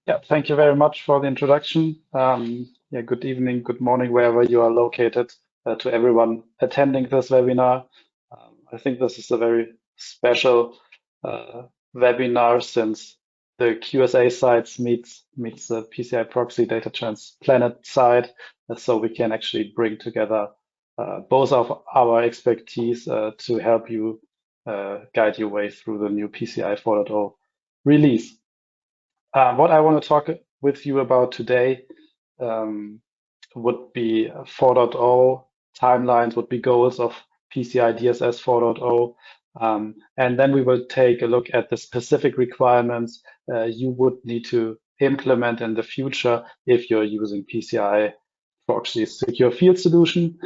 Yeah, thank you very much for the introduction. Yeah, good evening, good morning, wherever you are located, to everyone attending this webinar. I think this is a very special webinar since the QSA sites meets the PCI Proxy Data Planet side, so we can actually bring together both of our expertise to help you guide your way through the new PCI 4.0 release. What I want to talk with you about today would be 4.0 timelines, would be goals of PCI DSS 4.0. And then we will take a look at the specific requirements you would need to implement in the future if you're using PCI Proxy's secure field solution,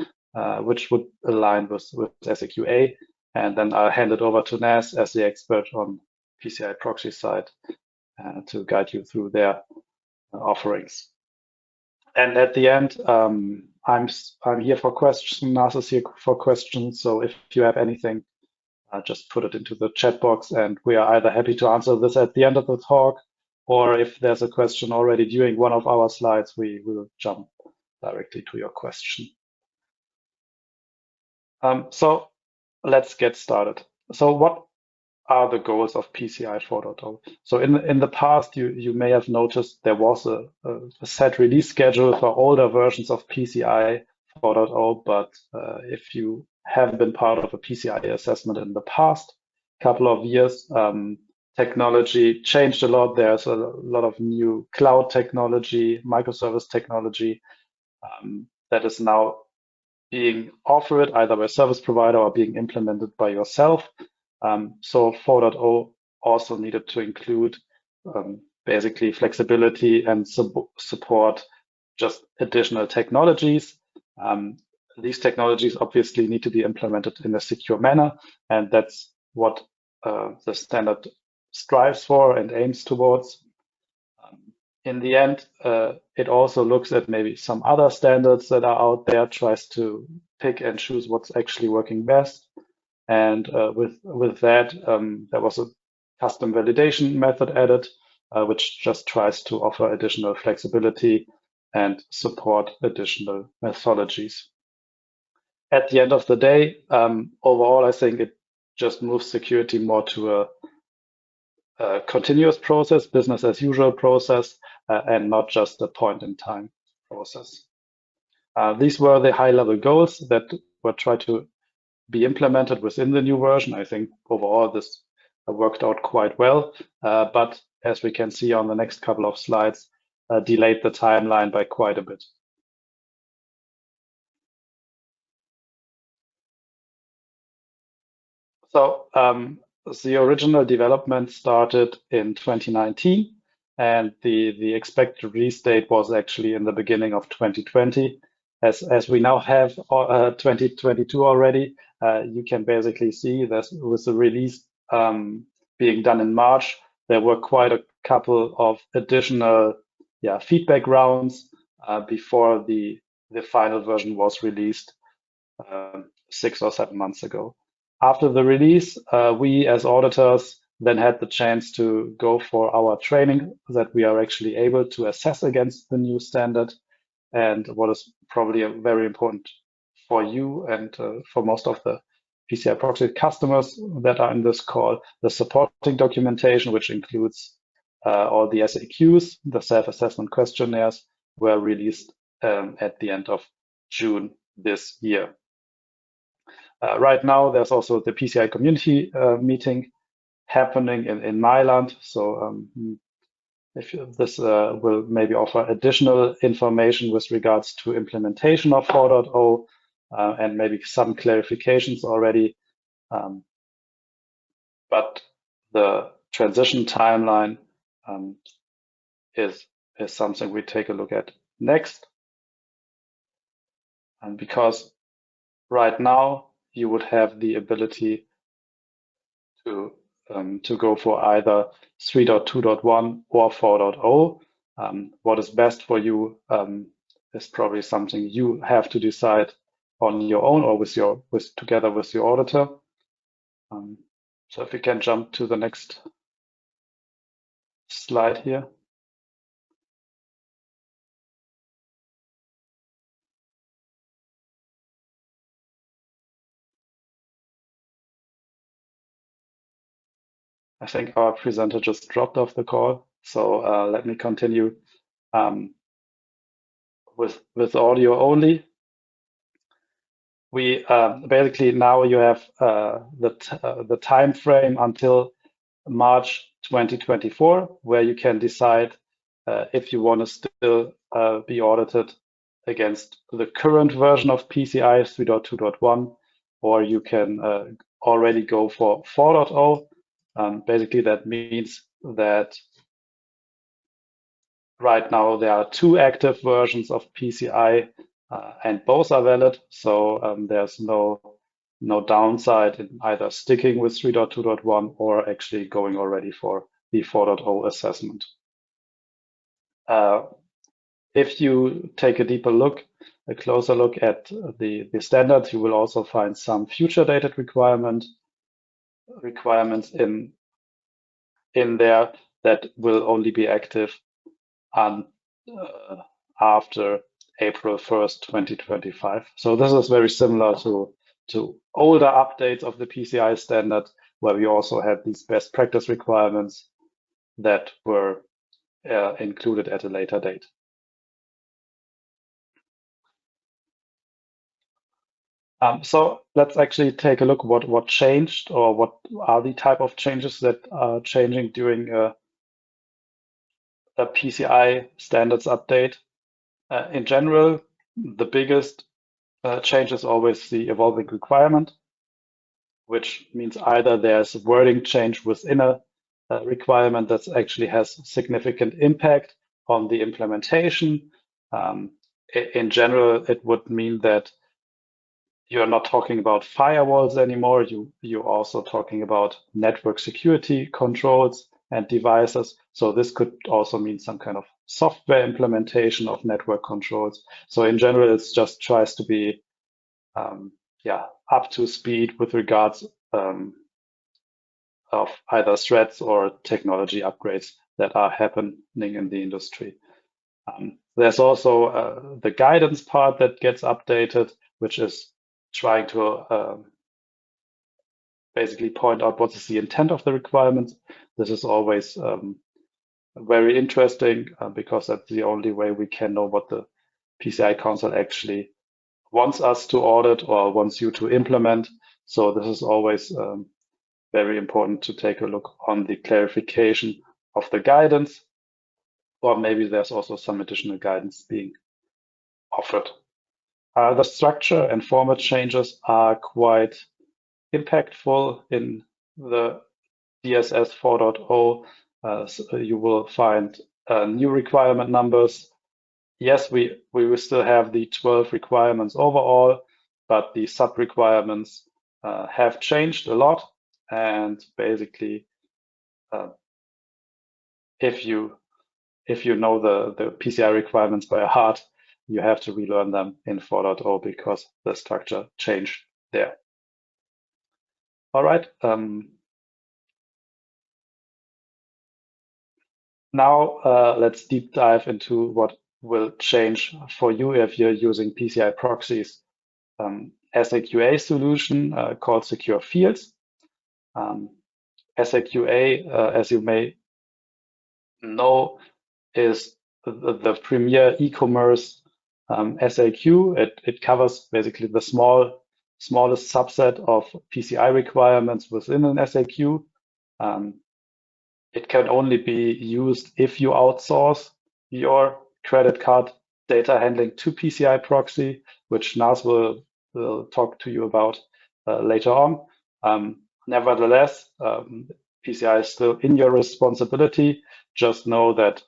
which would align with SAQA. And then I'll hand it over to Nas as the expert on PCI Proxy side to guide you through their offerings. And at the end, I'm here for questions. Nas is here for questions. So if you have anything, just put it into the chat box, and we are either happy to answer this at the end of the talk, or if there's a question already during one of our slides, we will jump directly to your question. So let's get started. So what are the goals of PCI 4.0? So in the past, you may have noticed there was a set release schedule for older versions of PCI 4.0, but if you have been part of a PCI assessment in the past couple of years, technology changed a lot. There's a lot of new cloud technology, microservice technology that is now being offered either by a service provider or being implemented by yourself. So 4.0 also needed to include basically flexibility and support just additional technologies. These technologies obviously need to be implemented in a secure manner, and that's what the standard strives for and aims towards. In the end, it also looks at maybe some other standards that are out there, tries to pick and choose what's actually working best. And with that, there was a custom validation method added, which just tries to offer additional flexibility and support additional methodologies. At the end of the day, overall, I think it just moves security more to a continuous process, business as usual process, and not just a point-in-time process. These were the high-level goals that were tried to be implemented within the new version. I think overall this worked out quite well, but as we can see on the next couple of slides, delayed the timeline by quite a bit. So the original development started in 2019, and the expected release date was actually in the beginning of 2020. As we now have 2022 already, you can basically see that with the release being done in March, there were quite a couple of additional feedback rounds before the final version was released 6 or 7 months ago. After the release, we as auditors then had the chance to go for our training that we are actually able to assess against the new standard. And what is probably very important for you and for most of the PCI Proxy customers that are in this call, the supporting documentation, which includes all the SAQs, the self-assessment questionnaires, were released at the end of June this year. Right now, there's also the PCI community meeting happening in Mailand. So if this will maybe offer additional information with regards to implementation of 4.0 and maybe some clarifications already. But the transition timeline is something we take a look at next. And because right now you would have the ability to go for either 3.2.1 or 4.0. What is best for you is probably something you have to decide on your own or together with your auditor. So if we can jump to the next slide here. I think our presenter just dropped off the call, so let me continue with audio only. We basically now you have the time frame until March 2024, where you can decide if you want to still be audited against the current version of PCI 3.2.1, or you can already go for 4.0. Basically, that means that right now there are two active versions of PCI, and both are valid. So there's no downside in either sticking with 3.2.1 or actually going already for the 4.0 assessment. If you take a closer look at the standards, you will also find some future dated requirements in there that will only be active after April 1st, 2025. So this is very similar to older updates of the PCI standard, where we also had these best practice requirements that were included at a later date. So let's actually take a look what changed, or what are the type of changes that are changing during a PCI standards update. In general, the biggest change is always the evolving requirement, which means either there's a wording change within a requirement that actually has significant impact on the implementation. In general, it would mean that you're not talking about firewalls anymore. You're also talking about network security controls and devices. So this could also mean some kind of software implementation of network controls. So in general, it just tries to be up to speed with regards of either threats or technology upgrades that are happening in the industry. There's also the guidance part that gets updated, which is trying to basically point out what is the intent of the requirements. This is always very interesting because that's the only way we can know what the PCI Council actually wants us to audit or wants you to implement. So this is always very important to take a look on the clarification of the guidance, or maybe there's also some additional guidance being offered. The structure and format changes are quite impactful in the DSS 4.0. So you will find new requirement numbers. Yes, we will still have the 12 requirements overall, but the sub-requirements have changed a lot. And basically, if you know the PCI requirements by heart, you have to relearn them in 4.0 because the structure changed there. All right. Now let's deep dive into what will change for you if you're using PCI Proxy's SAQA solution called Secure Fields. SAQA, as you may know, is the premier e-commerce SAQ. It covers basically the smallest subset of PCI requirements within an SAQ. It can only be used if you outsource your credit card data handling to PCI Proxy, which Nas will talk to you about later on. Nevertheless, PCI is still in your responsibility. Just know that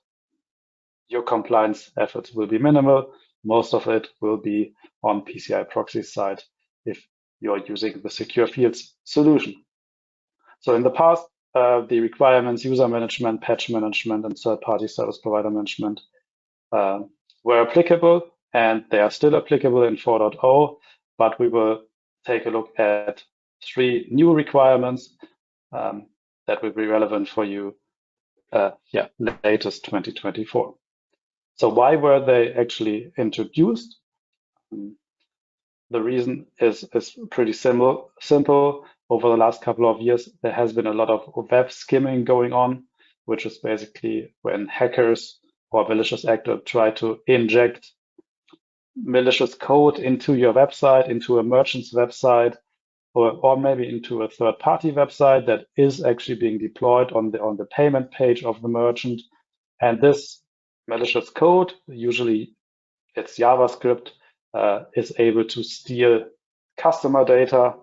your compliance efforts will be minimal. Most of it will be on PCI Proxy's side if you're using the Secure Fields solution. So in the past, the requirements, user management, patch management, and third-party service provider management were applicable, and they are still applicable in 4.0, but we will take a look at 3 new requirements that will be relevant for you, latest 2024. So why were they actually introduced? The reason is pretty simple. over the last couple of years, there has been a lot of web skimming going on, which is basically when hackers or malicious actors try to inject malicious code into your website, into a merchant's website, or maybe into a third-party website that is actually being deployed on the payment page of the merchant. And this malicious code, usually it's JavaScript, is able to steal customer data,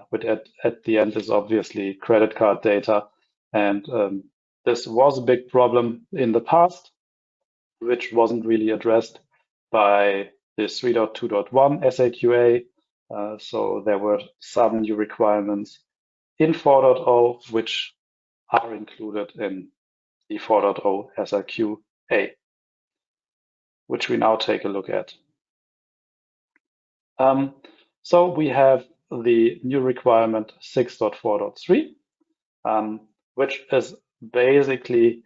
which at the end is obviously credit card data. And this was a big problem in the past, which wasn't really addressed by the 3.2.1 SAQA. So there were some new requirements in 4.0, which are included in the 4.0 SAQA, which we now take a look at. So we have the new requirement 6.4.3, which is basically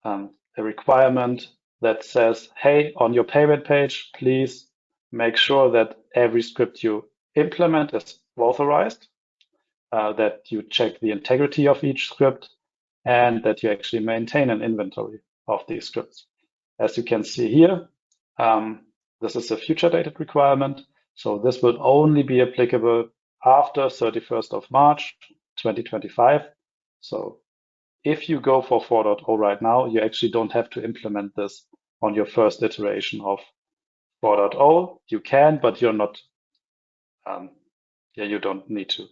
a requirement that says, hey, on your payment page, please make sure that every script you implement is authorized, that you check the integrity of each script, and that you actually maintain an inventory of these scripts. As you can see here, this is a future dated requirement. So this will only be applicable after 31st of March, 2025. So if you go for 4.0 right now, you actually don't have to implement this on your first iteration of 4.0. You can, but you're not, you don't need to.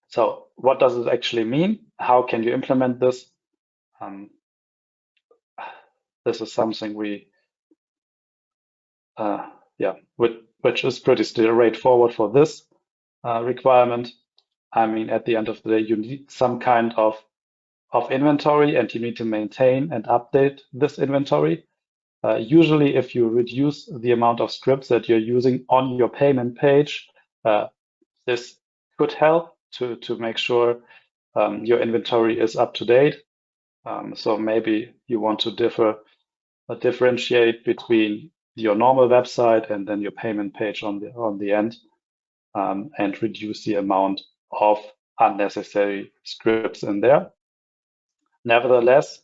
So what does it actually mean? How can you implement this? This is something we, which is pretty straightforward for this requirement. I mean, at the end of the day, you need some kind of inventory, and you need to maintain and update this inventory. Usually, if you reduce the amount of scripts that you're using on your payment page, this could help to make sure your inventory is up to date. So maybe you want to differentiate between your normal website and then your payment page on the end, and reduce the amount of unnecessary scripts in there. Nevertheless,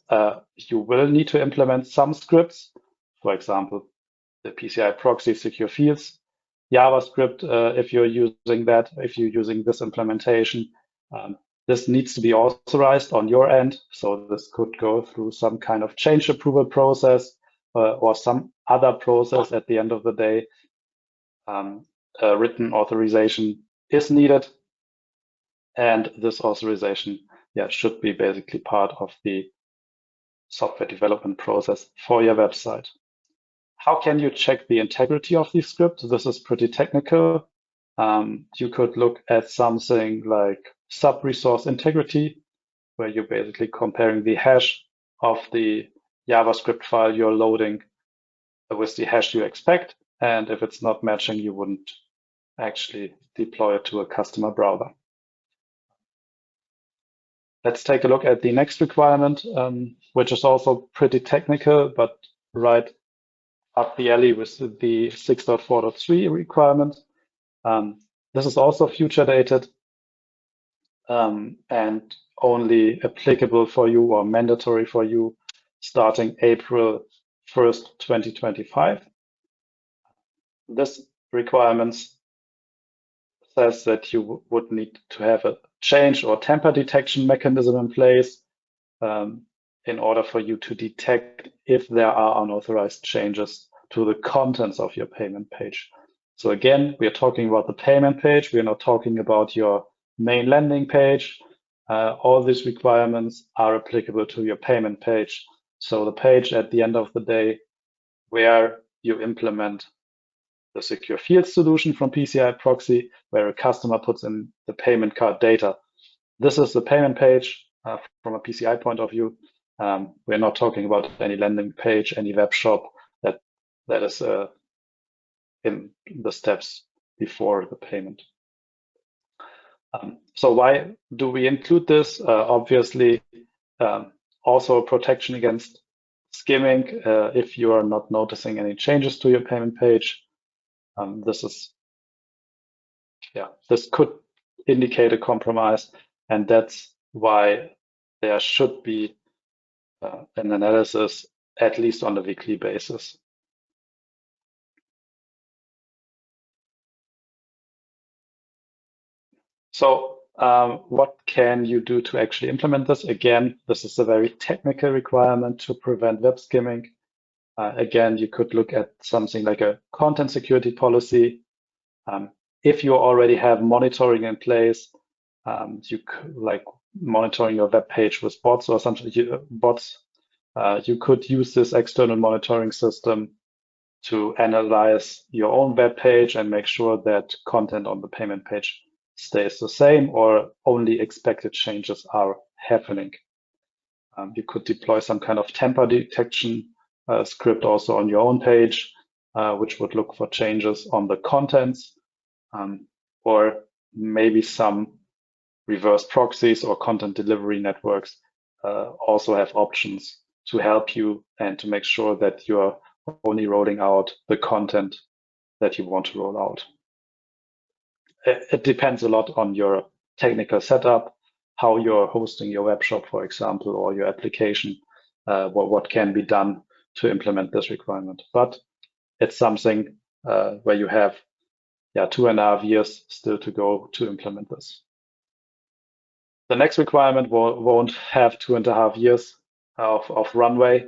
you will need to implement some scripts, for example, the PCI Proxy secure fields, JavaScript, if you're using that, if you're using this implementation. This needs to be authorized on your end. So this could go through some kind of change approval process or some other process at the end of the day. A written authorization is needed. And this authorization should be basically part of the software development process for your website. How can you check the integrity of these scripts? This is pretty technical. You could look at something like sub-resource integrity, where you're basically comparing the hash of the JavaScript file you're loading with the hash you expect. And if it's not matching, you wouldn't actually deploy it to a customer browser. Let's take a look at the next requirement, which is also pretty technical, but right up the alley with the 6.4.3 requirement. This is also future dated and only applicable for you or mandatory for you starting April 1st, 2025. This requirement says that you would need to have a change or tamper detection mechanism in place in order for you to detect if there are unauthorized changes to the contents of your payment page. So again, we are talking about the payment page. We are not talking about your main landing page. All these requirements are applicable to your payment page. So the page at the end of the day where you implement the secure fields solution from PCI Proxy, where a customer puts in the payment card data. This is the payment page from a PCI point of view. We're not talking about any landing page, any web shop that is in the steps before the payment. So why do we include this? Obviously, also protection against skimming if you are not noticing any changes to your payment page. This could indicate a compromise, and that's why there should be an analysis at least on a weekly basis. So what can you do to actually implement this? Again, this is a very technical requirement to prevent web skimming. Again, you could look at something like a content security policy. If you already have monitoring in place, you could, like monitoring your web page with bots or something, you could use this external monitoring system to analyze your own web page and make sure that content on the payment page stays the same or only expected changes are happening. You could deploy some kind of tamper detection script also on your own page, which would look for changes on the contents, or maybe some reverse proxies or content delivery networks also have options to help you and to make sure that you're only rolling out the content that you want to roll out. It depends a lot on your technical setup, how you're hosting your web shop, for example, or your application, what can be done to implement this requirement. But it's something where you have 2.5 years still to go to implement this. The next requirement won't have 2.5 years of runway.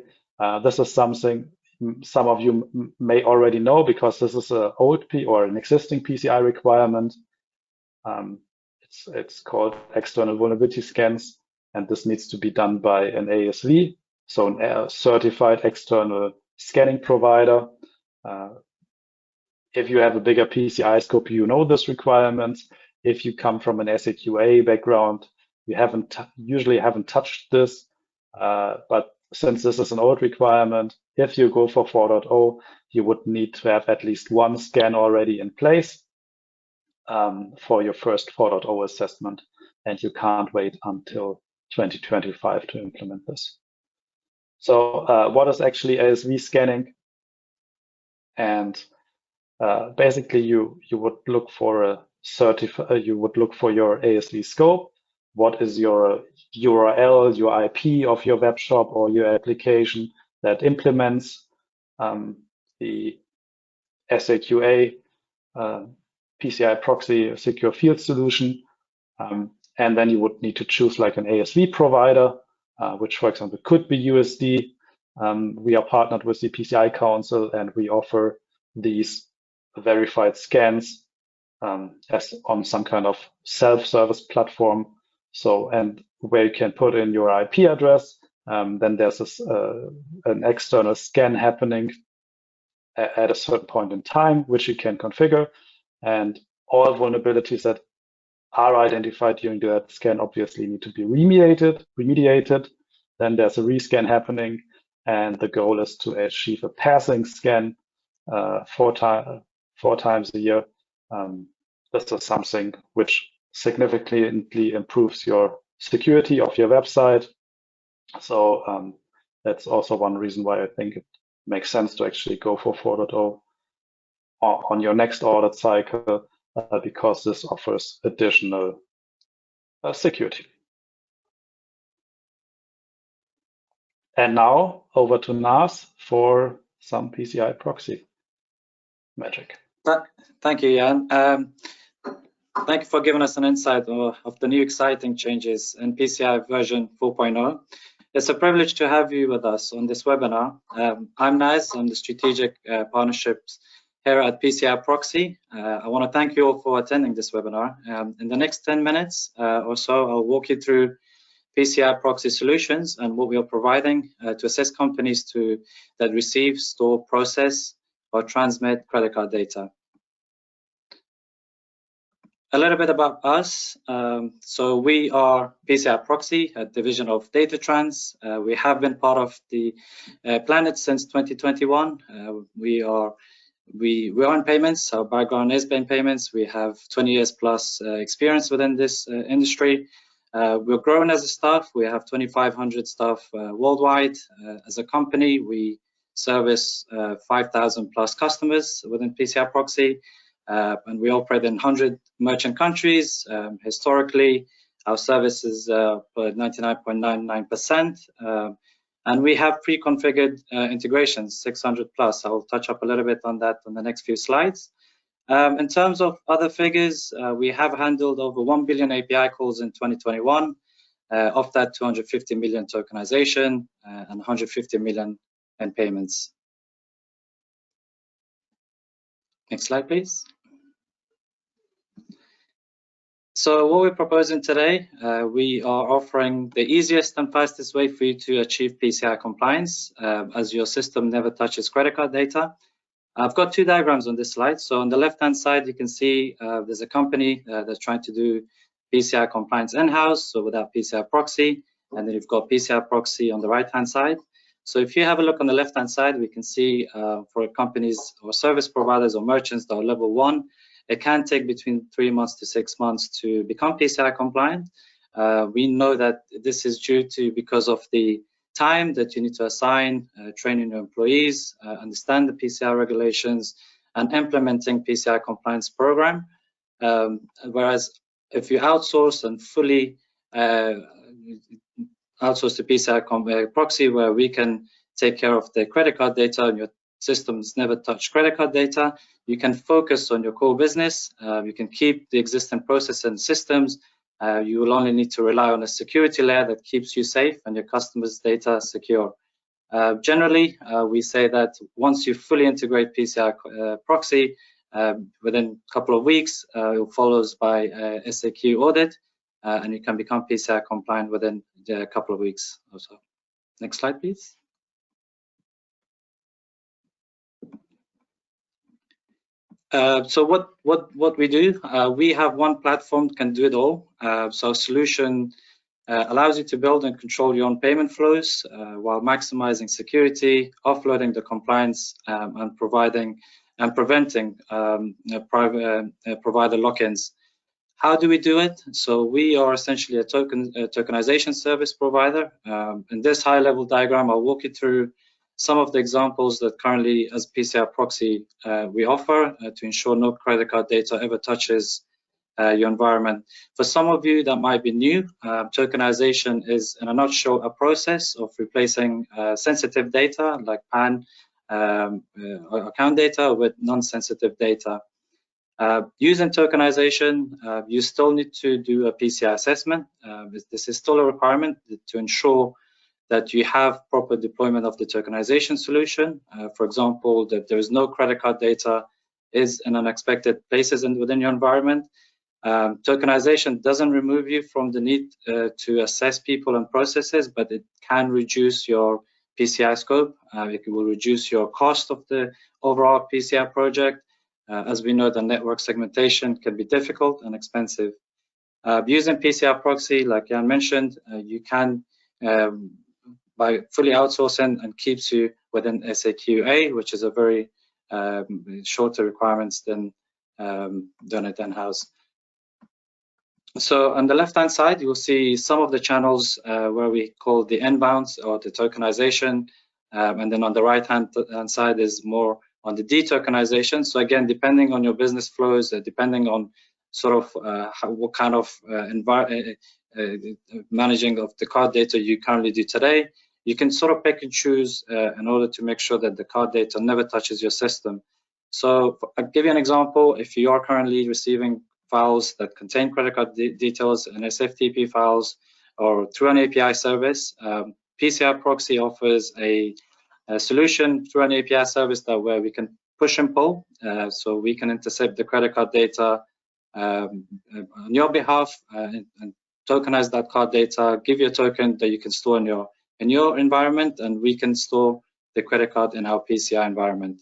This is something some of you may already know because this is an existing PCI requirement. It's called external vulnerability scans, and this needs to be done by an ASV, so a certified external scanning provider. If you have a bigger PCI scope, you know this requirement. If you come from an SAQA background, you usually haven't touched this, but since this is an old requirement, if you go for 4.0, you would need to have at least one scan already in place for your first 4.0 assessment, and you can't wait until 2025 to implement this. So what is actually ASV scanning? And basically, you would look for you would look for your ASV scope. What is your URL, your IP of your web shop or your application that implements the SAQA PCI Proxy secure field solution? And then you would need to choose like an ASV provider, which, for example, could be USD. We are partnered with the PCI Council, and we offer these verified scans as on some kind of self-service platform. So, and where you can put in your IP address, then there's an external scan happening at a certain point in time, which you can configure. And all vulnerabilities that are identified during that scan obviously need to be remediated. Then there's a rescan happening, and the goal is to achieve a passing scan 4 times a year. This is something which significantly improves your security of your website. So that's also one reason why I think it makes sense to actually go for 4.0 on your next audit cycle, because this offers additional security. And now over to Nas for some PCI proxy magic. Thank you, Jan. Thank you for giving us an insight of the new exciting changes in PCI version 4.0. It's a privilege to have you with us on this webinar. I'm Naz, I'm the Strategic Partnerships here at PCI Proxy. I want to thank you all for attending this webinar. In the next 10 minutes or so, I'll walk you through PCI Proxy solutions and what we are providing to assist companies that receive, store, process, or transmit credit card data. A little bit about us. So we are PCI Proxy, a division of DataTrans. We have been part of the planet since 2021. We are in payments. Our background is in payments. We have 20 years plus experience within this industry. We're growing as a staff. We have 2,500 staff worldwide. As a company, we service 5,000 plus customers within PCI Proxy. and we operate in 100 merchant countries. Historically, our service is 99.99%, and we have pre-configured integrations, 600 plus. I will touch up a little bit on that on the next few slides. In terms of other figures, we have handled over 1 billion API calls in 2021. Of that, 250 million tokenization and 150 million in payments. Next slide, please. So what we're proposing today, we are offering the easiest and fastest way for you to achieve PCI compliance, as your system never touches credit card data. I've got two diagrams on this slide. So on the left-hand side, you can see there's a company that's trying to do PCI compliance in-house, so without PCI Proxy, and then you've got PCI Proxy on the right-hand side. So if you have a look on the left-hand side, we can see for companies or service providers or merchants that are level 1, it can take between 3 months to 6 months to become PCI compliant. We know that this is due to because of the time that you need to assign, training your employees, understand the PCI regulations, and implementing PCI compliance program. Whereas if you outsource and fully outsource to PCI Proxy, where we can take care of the credit card data and your systems never touch credit card data, you can focus on your core business. You can keep the existing process and systems. You will only need to rely on a security layer that keeps you safe and your customers' data secure. Generally, we say that once you fully integrate PCI Proxy, within a couple of weeks, it follows by a SAQ audit, and you can become PCI compliant within a couple of weeks or so. Next slide, please. So what we do, we have one platform that can do it all. So our solution allows you to build and control your own payment flows while maximizing security, offloading the compliance, and providing and preventing provider lock-ins. How do we do it? So we are essentially a tokenization service provider. In this high-level diagram, I'll walk you through some of the examples that currently, as PCI Proxy, we offer to ensure no credit card data ever touches your environment. For some of you that might be new, tokenization is, in a nutshell, a process of replacing sensitive data like PAN account data with non-sensitive data. Using tokenization, you still need to do a PCI assessment. This is still a requirement to ensure that you have proper deployment of the tokenization solution. For example, that there is no credit card data is in unexpected places within your environment. Tokenization doesn't remove you from the need to assess people and processes, but it can reduce your PCI scope. It will reduce your cost of the overall PCI project. As we know, the network segmentation can be difficult and expensive. Using PCI Proxy, like Jan mentioned, you can, by fully outsourcing, and keeps you within SAQA, which is a very shorter requirements than done it in-house. So on the left-hand side, you'll see some of the channels where we call the inbounds or the tokenization, and then on the right-hand side is more on the de-tokenization. So again, depending on your business flows, depending on sort of what kind of managing of the card data you currently do today, you can sort of pick and choose in order to make sure that the card data never touches your system. So I'll give you an example. If you are currently receiving files that contain credit card details and SFTP files or through an API service, PCI Proxy offers a solution through an API service that where we can push and pull. So we can intercept the credit card data on your behalf and tokenize that card data, give you a token that you can store in your environment, and we can store the credit card in our PCI environment.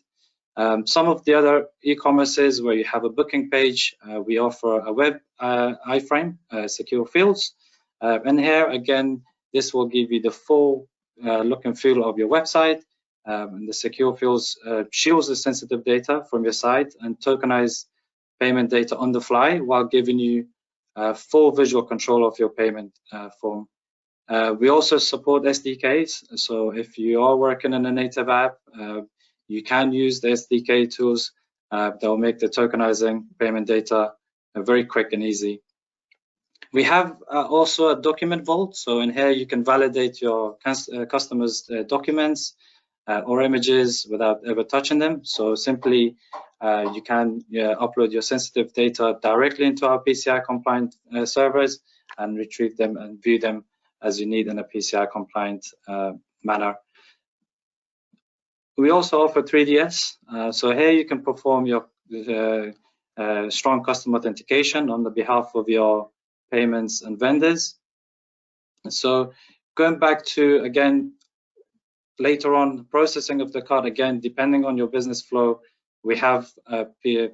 Some of the other e-commerces where you have a booking page, we offer a web iframe, secure fields. And here, again, this will give you the full look and feel of your website. And the secure fields shields the sensitive data from your site and tokenize payment data on the fly while giving you full visual control of your payment form. We also support SDKs. So if you are working in a native app, you can use the SDK tools that will make the tokenizing payment data very quick and easy. We have also a document vault. So in here, you can validate your customers' documents or images without ever touching them. So simply, you can upload your sensitive data directly into our PCI compliant servers and retrieve them and view them as you need in a PCI compliant manner. We also offer 3DS. So here you can perform your strong customer authentication on the behalf of your payments and vendors. So going back to, again, later on, processing of the card, again, depending on your business flow, we have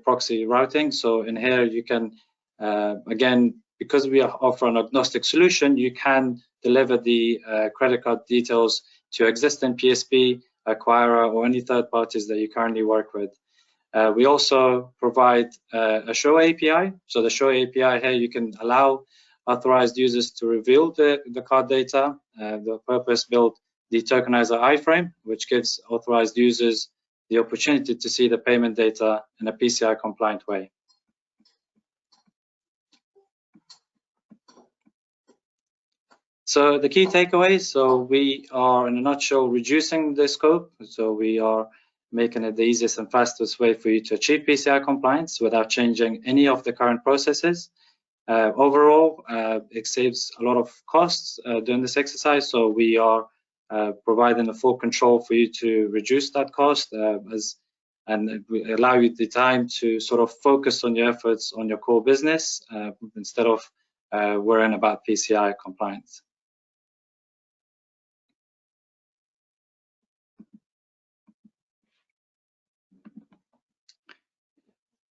proxy routing. So in here, you can, again, because we offer an agnostic solution, you can deliver the credit card details to existing PSP, acquirer, or any third parties that you currently work with. We also provide a show API. So the show API here, you can allow authorized users to reveal the card data. The purpose-built the tokenizer iframe, which gives authorized users the opportunity to see the payment data in a PCI compliant way. So the key takeaways, so we are in a nutshell reducing the scope. So we are making it the easiest and fastest way for you to achieve PCI compliance without changing any of the current processes. Overall, it saves a lot of costs during this exercise. So we are providing a full control for you to reduce that cost and allow you the time to sort of focus on your efforts on your core business instead of worrying about PCI compliance.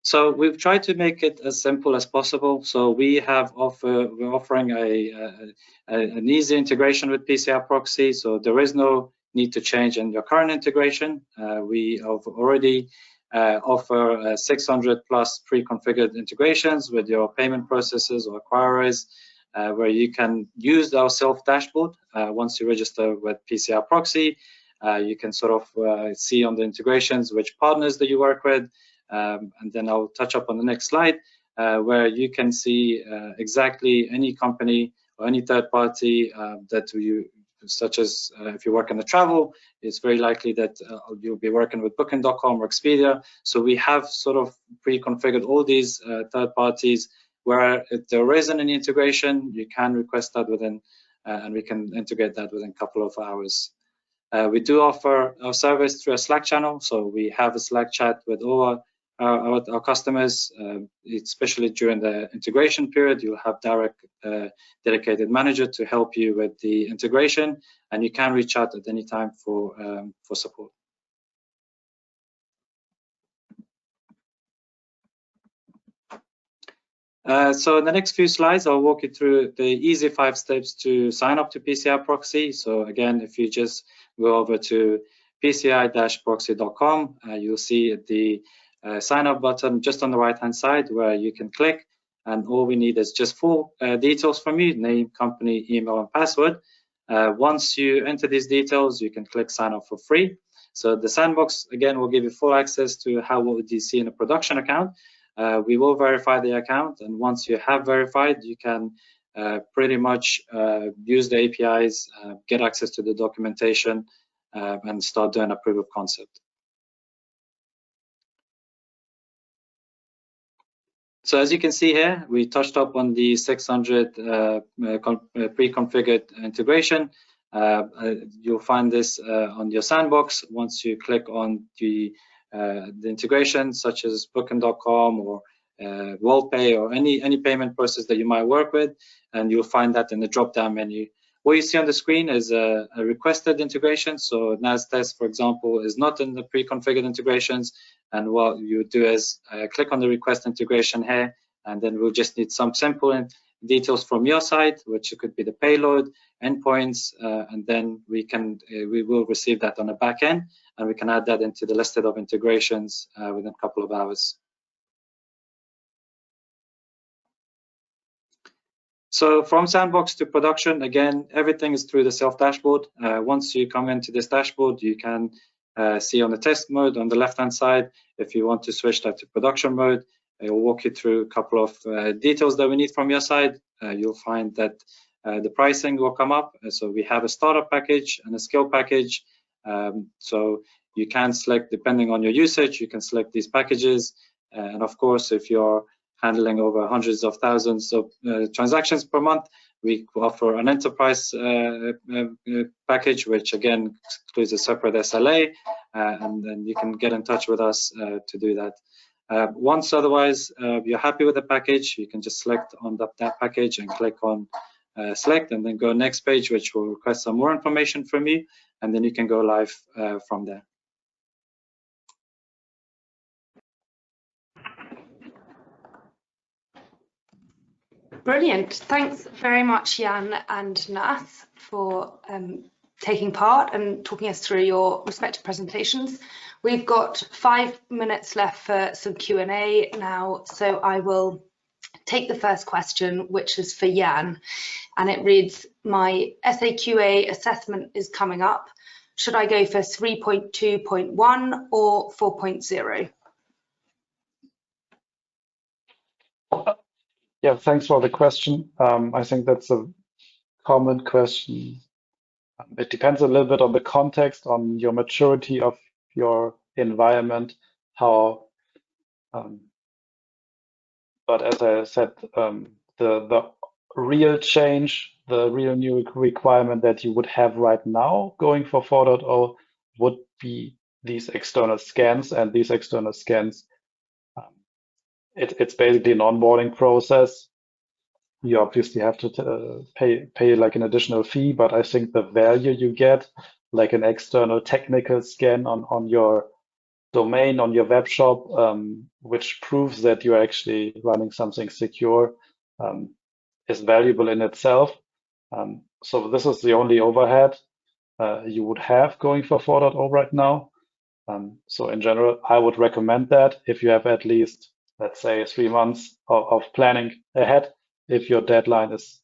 So we've tried to make it as simple as possible. So we're offering an easy integration with PCI Proxy. So there is no need to change in your current integration. We have already offer 600 plus pre-configured integrations with your payment processors or acquirers, where you can use our self dashboard. Once you register with PCI Proxy, you can sort of see on the integrations which partners that you work with. And then I'll touch up on the next slide, where you can see exactly any company or any third party that you, such as if you work in the travel, it's very likely that you'll be working with Booking.com or Expedia. So we have sort of pre-configured all these third parties, where if there isn't any integration, you can request that within, and we can integrate that within a couple of hours. We do offer our service through a Slack channel. So we have a Slack chat with all our customers, especially during the integration period. You'll have direct dedicated manager to help you with the integration, and you can reach out at any time for support. So in the next few slides, I'll walk you through the easy 5 steps to sign up to PCI Proxy. So again, if you just go over to pci-proxy.com, you'll see the sign up button just on the right hand side where you can click, and all we need is just 4 details from you: name, company, email, and password. Once you enter these details, you can click sign up for free. So the sandbox again will give you full access to how what would you see in a production account. We will verify the account, and once you have verified, you can pretty much use the APIs, get access to the documentation, and start doing a proof of concept. So as you can see here, we touched up on the 600 pre-configured integration. You'll find this on your sandbox. Once you click on the integration, such as Booking.com or WorldPay or any payment process that you might work with, and you'll find that in the drop-down menu. What you see on the screen is a requested integration. So NASDAQ, for example, is not in the pre-configured integrations. And what you do is click on the request integration here, and then we'll just need some simple details from your side, which could be the payload, endpoints, and then we will receive that on the back end, and we can add that into the list of integrations within a couple of hours. So from sandbox to production, again, everything is through the self dashboard. Once you come into this dashboard, you can see on the test mode on the left-hand side. If you want to switch that to production mode, it will walk you through a couple of details that we need from your side. You'll find that the pricing will come up. So we have a startup package and a skill package. So you can select, depending on your usage, you can select these packages. And of course, if you're handling over hundreds of thousands of transactions per month, we offer an enterprise package, which again includes a separate SLA, and then you can get in touch with us to do that. Once otherwise you're happy with the package, you can just select on that package and click on select, and then go next page, which will request some more information from you, and then you can go live from there. Brilliant. Thanks very much, Jan and Nas, for taking part and talking us through your respective presentations. We've got 5 minutes left for some Q&A now, so I will take the first question, which is for Jan, and it reads, my SAQA assessment is coming up. Should I go for 3.2.1 or 4.0? Yeah, thanks for the question. I think that's a common question. It depends a little bit on the context, on your maturity of your environment, how. But as I said, the real change, the real new requirement that you would have right now going for 4.0 would be these external scans, and these external scans. It's basically an onboarding process. You obviously have to pay like an additional fee, but I think the value you get, like an external technical scan on your domain, on your web shop, which proves that you're actually running something secure, is valuable in itself. So this is the only overhead you would have going for 4.0 right now. So in general, I would recommend that if you have at least, let's say, 3 months of planning ahead. If your deadline is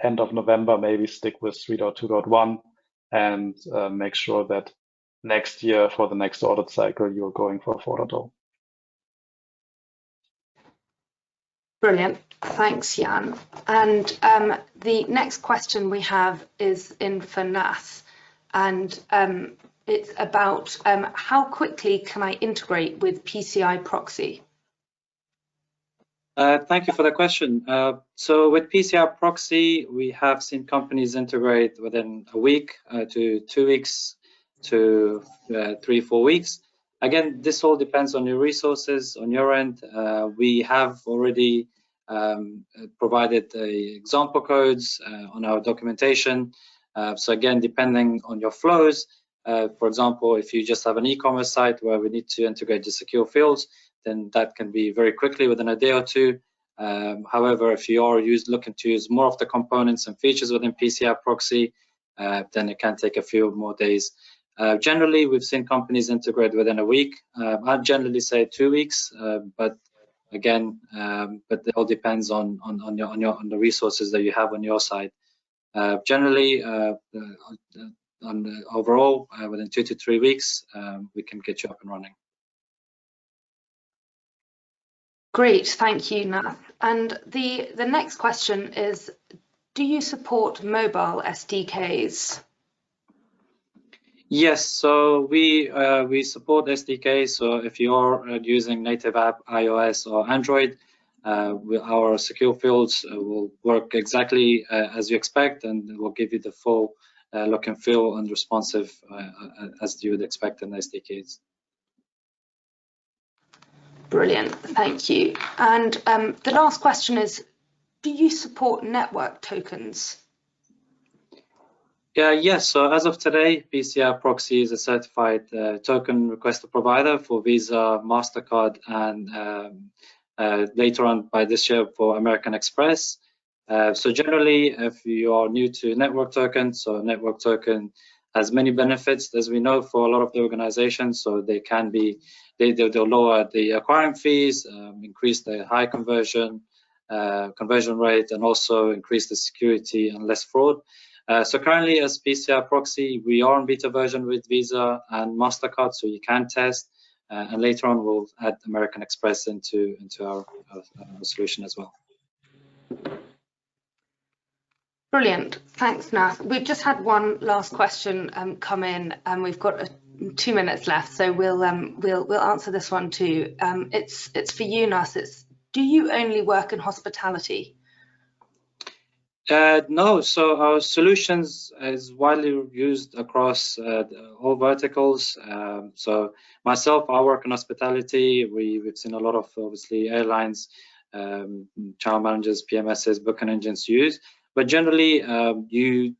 end of November, maybe stick with 3.2.1 and make sure that next year for the next audit cycle, you're going for 4.0. Brilliant. Thanks, Jan. And the next question we have is in for Nas, and it's about how quickly can I integrate with PCI Proxy? Thank you for the question. So with PCI Proxy, we have seen companies integrate within a week to 2 weeks to 3-4 weeks. Again, this all depends on your resources on your end. We have already provided example codes on our documentation. So again, depending on your flows, for example, if you just have an e-commerce site where we need to integrate the secure fields, then that can be very quickly within a day or two. However, if you are looking to use more of the components and features within PCI Proxy, then it can take a few more days. Generally, we've seen companies integrate within a week. I'd generally say 2 weeks, but again, but it all depends on the resources that you have on your side. Generally, overall, within 2 to 3 weeks, we can get you up and running. Great, thank you, Nath. And the next question is, do you support mobile SDKs? Yes, so we support SDK. So if you are using native app, iOS or Android, our secure fields will work exactly as you expect, and will give you the full look and feel and responsive as you would expect in SDKs. Brilliant, thank you. And the last question is, do you support network tokens? Yes, so as of today, PCI Proxy is a certified token requester provider for Visa, MasterCard, and later on by this year for American Express. So generally, if you are new to network token, so network token has many benefits, as we know, for a lot of the organizations. So they can be, they'll lower the acquiring fees, increase the high conversion rate, and also increase the security and less fraud. So currently as PCI Proxy, we are on beta version with Visa and MasterCard, so you can test. And later on, we'll add American Express into our solution as well. Brilliant, thanks, Nath. We've just had one last question come in, and we've got 2 minutes left, so we'll answer this one too. It's for you, Nath. Do you only work in hospitality? No, so our solutions is widely used across all verticals. So myself, I work in hospitality. We've seen a lot of obviously airlines, channel managers, PMSs, booking engines use. But generally, you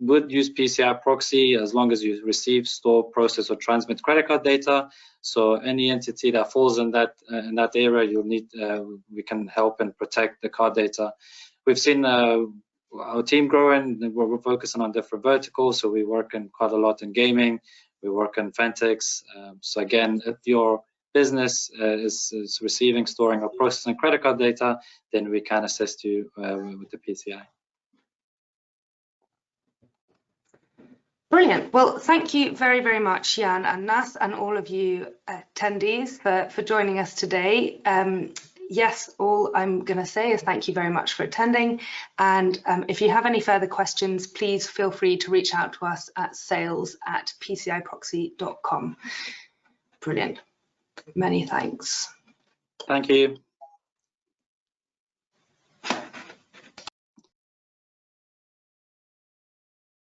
would use PCI Proxy as long as you receive, store, process, or transmit credit card data. So any entity that falls in that area, you'll need we can help and protect the card data. We've seen our team growing. We're focusing on different verticals. So we work in quite a lot in gaming. We work in fintechs. So again, if your business is receiving, storing, or processing credit card data, then we can assist you with the PCI. Brilliant. Well, thank you very, very much, Jan and Nath, and all of you attendees for joining us today. Yes, all I'm going to say is thank you very much for attending. And if you have any further questions, please feel free to reach out to us at sales@pciproxy.com. Brilliant. Many thanks. Thank you.